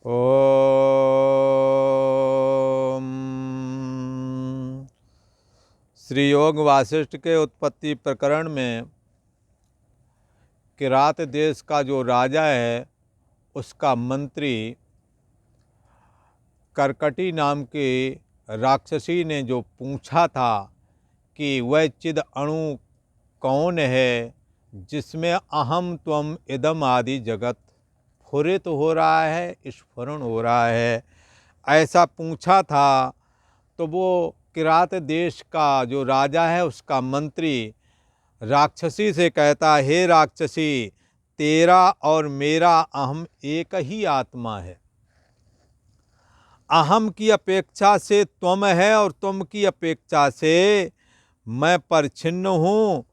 ओम। श्री योग वासिष्ठ के उत्पत्ति प्रकरण में किरात देश का जो राजा है उसका मंत्री करकटी नाम की राक्षसी ने जो पूछा था कि वह चिद अणु कौन है जिसमें अहम त्वम इदम आदि जगत स्फुरित हो रहा है, स्फुरण हो रहा है, ऐसा पूछा था। तो वो किरात देश का जो राजा है उसका मंत्री राक्षसी से कहता, हे राक्षसी, तेरा और मेरा अहम एक ही आत्मा है। अहम की अपेक्षा से त्वम है और त्वम की अपेक्षा से मैं परिच्छिन्न हूँ,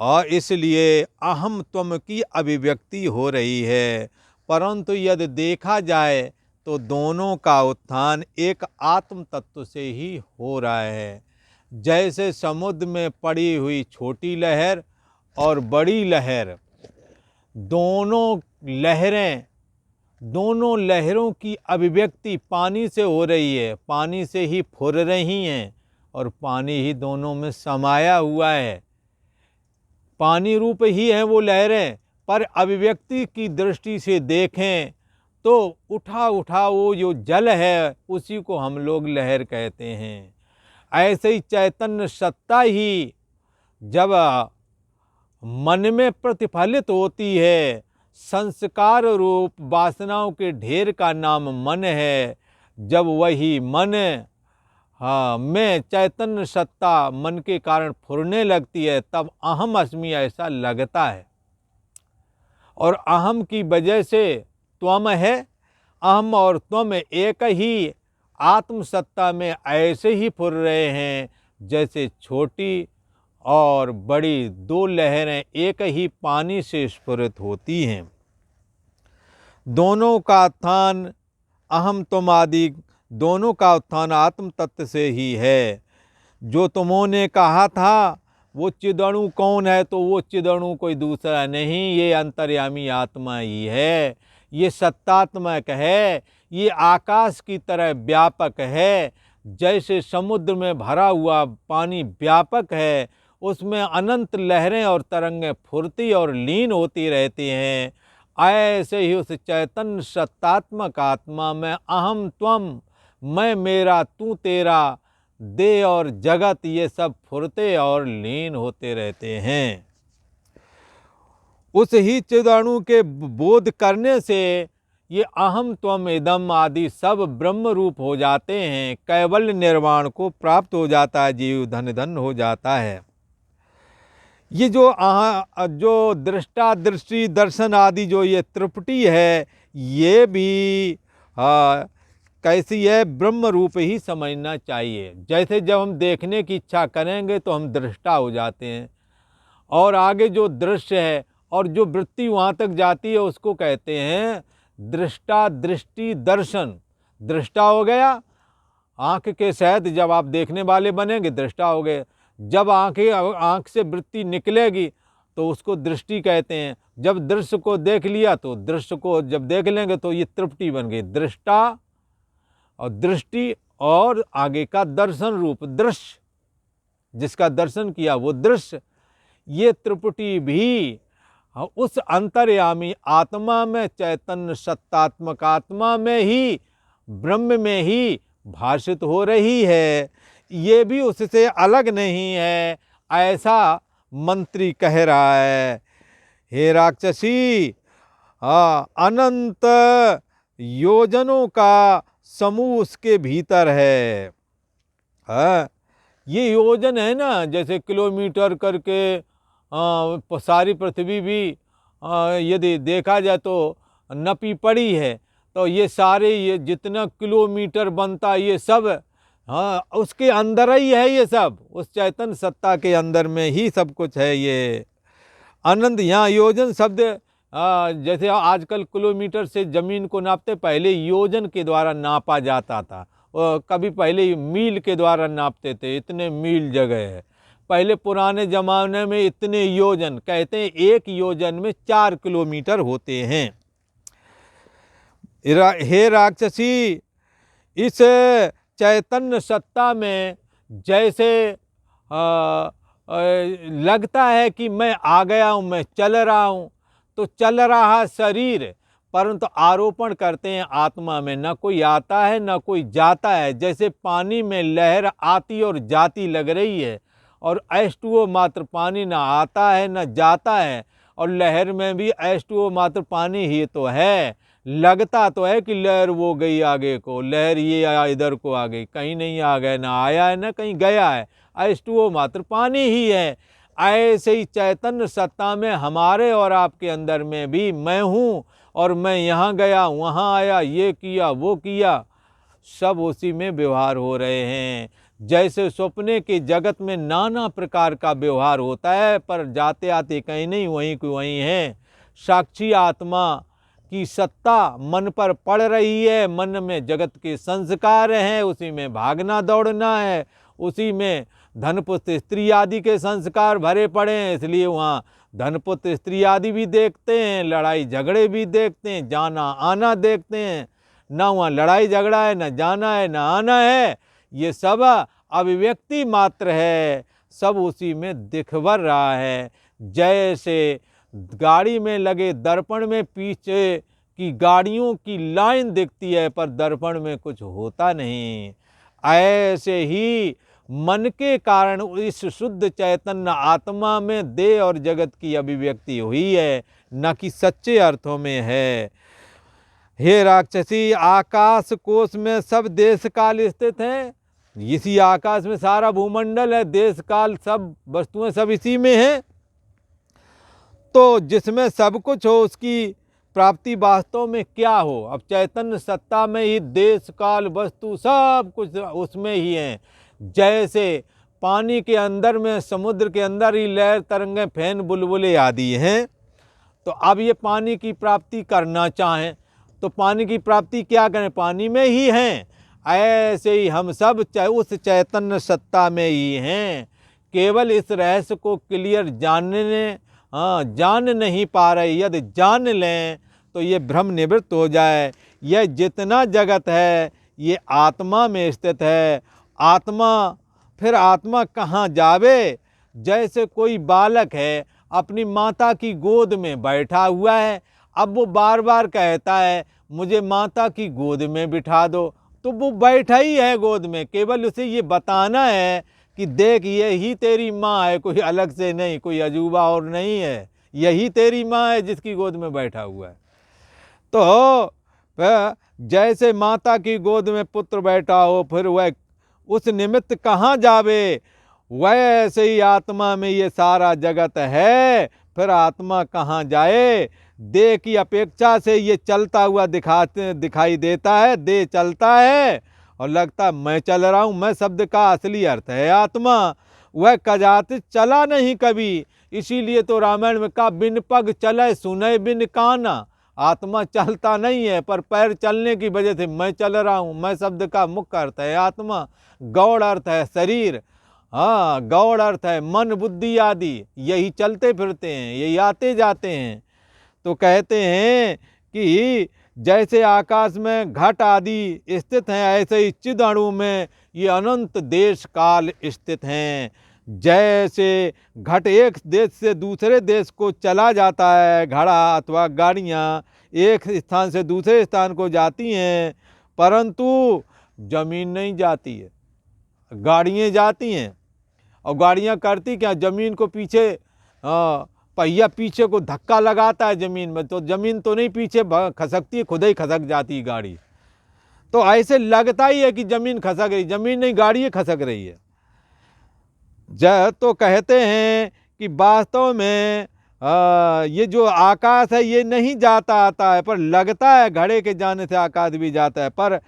और इसलिए अहम त्वम की अभिव्यक्ति हो रही है। परंतु यदि देखा जाए तो दोनों का उत्थान एक आत्म तत्व से ही हो रहा है। जैसे समुद्र में पड़ी हुई छोटी लहर और बड़ी लहर, दोनों लहरों की अभिव्यक्ति पानी से हो रही है, पानी से ही फुर रही हैं और पानी ही दोनों में समाया हुआ है। पानी रूप ही है वो लहरें, पर अभिव्यक्ति की दृष्टि से देखें तो उठा वो जो जल है उसी को हम लोग लहर कहते हैं। ऐसे ही चैतन्य सत्ता ही जब मन में प्रतिफलित होती है, संस्कार रूप वासनाओं के ढेर का नाम मन है, जब वही मन में चैतन्य सत्ता मन के कारण फुरने लगती है तब अहम अस्मि ऐसा लगता है। और अहम की वजह से त्वम है, अहम और त्वम एक ही आत्म सत्ता में ऐसे ही फुर रहे हैं जैसे छोटी और बड़ी दो लहरें एक ही पानी से स्फुरित होती हैं। दोनों का उत्थान अहम तुम आदि, दोनों का उत्थान आत्म तत्व से ही है। जो तुमोंने कहा था वो चिदणु कौन है, तो वो चिदणु कोई दूसरा नहीं, ये अंतर्यामी आत्मा ही है। ये सत्तात्मक है, ये आकाश की तरह व्यापक है। जैसे समुद्र में भरा हुआ पानी व्यापक है, उसमें अनंत लहरें और तरंगें फुरती और लीन होती रहती हैं, ऐसे ही उस चैतन्य सत्तात्मक आत्मा में अहम त्वम, मैं मेरा तू तेरा, देह और जगत ये सब फुरते और लीन होते रहते हैं। उस ही चिदणु के बोध करने से ये अहम त्वम इदम आदि सब ब्रह्म रूप हो जाते हैं। कैवल्य निर्वाण को प्राप्त हो जाता है, जीव धन धन हो जाता है। ये जो दृष्टा दृष्टि दर्शन आदि जो ये त्रिपुटी है, ये भी कैसी है, ब्रह्म रूप ही समझना चाहिए। जैसे जब हम देखने की इच्छा करेंगे तो हम दृष्टा हो जाते हैं, और आगे जो दृश्य है और जो वृत्ति वहाँ तक जाती है उसको कहते हैं दृष्टा दृष्टि दर्शन। दृष्टा हो गया, आँख के सहित जब आप देखने वाले बनेंगे दृष्टा हो गए। जब आँख से वृत्ति निकलेगी तो उसको दृष्टि कहते हैं। जब दृश्य को देख लिया तो दृश्य को जब देख लेंगे तो ये त्रिपुटी बन गई, दृष्टा और दृष्टि और आगे का दर्शन रूप दृश्य, जिसका दर्शन किया वो दृश्य। ये त्रिपुटी भी उस अंतर्यामी आत्मा में, चैतन्य सत्तात्मक आत्मा में ही, ब्रह्म में ही भाषित हो रही है। ये भी उससे अलग नहीं है, ऐसा मंत्री कह रहा है। हे राक्षसी, अनंत योजनों का समूह उसके भीतर है। ये योजन है ना, जैसे किलोमीटर करके सारी पृथ्वी भी यदि देखा जाए तो नपी पड़ी है, तो ये सारे ये जितना किलोमीटर बनता ये सब उसके अंदर ही है। ये सब उस चैतन्य सत्ता के अंदर में ही सब कुछ है। ये अनंत, यहाँ योजन शब्द जैसे आजकल किलोमीटर से ज़मीन को नापते, पहले योजन के द्वारा नापा जाता था, और कभी पहले मील के द्वारा नापते थे, इतने मील जगह है। पहले पुराने ज़माने में इतने योजन, कहते हैं एक योजन में 4 किलोमीटर होते हैं। हे राक्षसी, इस चैतन्य सत्ता में जैसे लगता है कि मैं आ गया हूँ, मैं चल रहा हूँ, तो चल रहा शरीर, परंतु आरोपण करते हैं आत्मा में, न कोई आता है न कोई जाता है। जैसे पानी में लहर आती और जाती लग रही है, और H2O मात्र पानी न आता है न जाता है, और लहर में भी H2O मात्र पानी ही तो है। लगता तो है कि लहर वो गई आगे को, लहर ये आया इधर को आ गई, कहीं नहीं आ गया, ना आया है ना कहीं गया है, H2O मात्र पानी ही है। ऐसे ही चैतन्य सत्ता में हमारे और आपके अंदर में भी मैं हूँ, और मैं यहाँ गया वहाँ आया, ये किया वो किया, सब उसी में व्यवहार हो रहे हैं। जैसे सपने के जगत में नाना प्रकार का व्यवहार होता है, पर जाते आते कहीं नहीं, वहीं को वहीं है। साक्षी आत्मा की सत्ता मन पर पड़ रही है, मन में जगत के संस्कार हैं, उसी में भागना दौड़ना है, उसी में धन पुत्र स्त्री आदि के संस्कार भरे पड़े हैं, इसलिए वहाँ धन पुत्र स्त्री आदि भी देखते हैं, लड़ाई झगड़े भी देखते हैं, जाना आना देखते हैं। ना वहाँ लड़ाई झगड़ा है, ना जाना है, ना आना है, ये सब अभिव्यक्ति मात्र है, सब उसी में दिखवर रहा है। जैसे गाड़ी में लगे दर्पण में पीछे की गाड़ियों की लाइन दिखती है, पर दर्पण में कुछ होता नहीं, ऐसे ही मन के कारण इस शुद्ध चैतन्य आत्मा में देह और जगत की अभिव्यक्ति हुई है, न कि सच्चे अर्थों में है। हे राक्षसी, आकाश कोश में सब देश काल स्थित हैं। इसी आकाश में सारा भूमंडल है, देश काल सब वस्तुएं सब इसी में हैं। तो जिसमें सब कुछ हो उसकी प्राप्ति वास्तव में क्या हो? अब चैतन्य सत्ता में ही देश काल वस्तु सब कुछ उसमें ही है। जैसे पानी के अंदर में, समुद्र के अंदर ही लहर तरंगें फैन बुलबुले आदि हैं, तो अब ये पानी की प्राप्ति करना चाहें तो पानी की प्राप्ति क्या करें? पानी में ही हैं। ऐसे ही हम सब उस चैतन्य सत्ता में ही हैं, केवल इस रहस्य को क्लियर जान नहीं पा रहे। यदि जान लें तो ये भ्रम निवृत्त हो जाए। यह जितना जगत है ये आत्मा में स्थित है। फिर आत्मा कहाँ जावे? जैसे कोई बालक है अपनी माता की गोद में बैठा हुआ है, अब वो बार बार कहता है मुझे माता की गोद में बिठा दो, तो वो बैठा ही है गोद में, केवल उसे ये बताना है कि देख यही तेरी माँ है, कोई अलग से नहीं, कोई अजूबा और नहीं है, यही तेरी माँ है जिसकी गोद में बैठा हुआ है। तो जैसे माता की गोद में पुत्र बैठा हो, फिर वह उस निमित्त कहाँ जावे? वैसे ही आत्मा में ये सारा जगत है, फिर आत्मा कहाँ जाए? देह की अपेक्षा से ये चलता हुआ दिखाई देता है, देह चलता है और लगता है मैं चल रहा हूँ। मैं शब्द का असली अर्थ है आत्मा। वह कदाचित चला नहीं कभी, इसीलिए तो रामायण में कहा बिन पग चले सुने बिन काना। आत्मा चलता नहीं है, पर पैर चलने की वजह से मैं चल रहा हूँ। मैं शब्द का मुख्य अर्थ है आत्मा, गौड़ अर्थ है शरीर, हाँ गौड़ अर्थ है मन बुद्धि आदि, यही चलते फिरते हैं, यही आते जाते हैं। तो कहते हैं कि जैसे आकाश में घट आदि स्थित हैं, ऐसे ही चिद अणु में ये अनंत देश काल स्थित हैं। जैसे घट एक देश से दूसरे देश को चला जाता है, घड़ा अथवा गाड़ियाँ एक स्थान से दूसरे स्थान को जाती हैं, परंतु जमीन नहीं जाती है, गाड़ियाँ जाती हैं। और गाड़ियाँ करती क्या? जमीन को पीछे पहिया पीछे को धक्का लगाता है जमीन में, तो जमीन तो नहीं पीछे खसकती है, खुद ही खसक जाती है गाड़ी। तो ऐसे लगता ही है कि जमीन खसक रही, जमीन नहीं गाड़ी खसक रही है। तो कहते हैं कि वास्तव में ये जो आकाश है ये नहीं जाता आता है, पर लगता है घड़े के जाने से आकाश भी जाता है। पर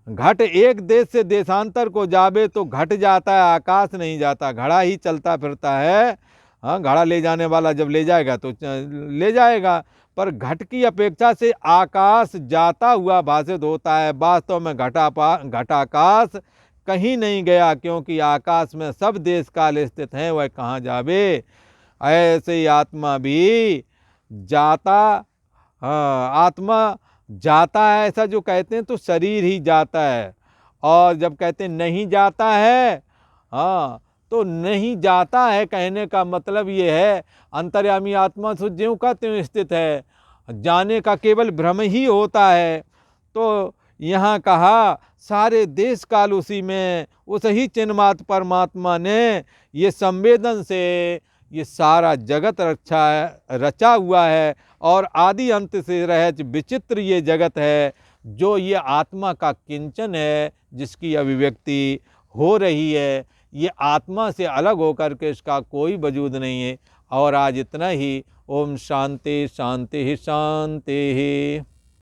घट एक देश से देशांतर को जावे तो घट जाता है, आकाश नहीं जाता, घड़ा ही चलता फिरता है। हाँ, घड़ा ले जाने वाला जब ले जाएगा तो ले जाएगा, पर घट की अपेक्षा से आकाश जाता हुआ भाषित होता है। वास्तव में घटाकाश कहीं नहीं गया, क्योंकि आकाश में सब देश काल स्थित हैं, वह कहाँ जावे? ऐसे ही आत्मा भी जाता हाँ, आत्मा जाता है ऐसा जो कहते हैं तो शरीर ही जाता है, और जब कहते हैं नहीं जाता है, हाँ, तो नहीं जाता है कहने का मतलब ये है अंतर्यामी आत्मा तो ज्यों का त्यों स्थित है, जाने का केवल भ्रम ही होता है। तो यहाँ कहा सारे देश काल उसी में, उस ही चिन्मात्र परमात्मा ने ये संवेदन से ये सारा जगत रचा हुआ है, और आदि अंत से रहच विचित्र ये जगत है, जो ये आत्मा का किंचन है जिसकी अभिव्यक्ति हो रही है। ये आत्मा से अलग होकर के इसका कोई वजूद नहीं है। और आज इतना ही। ओम शांति शांति शांति।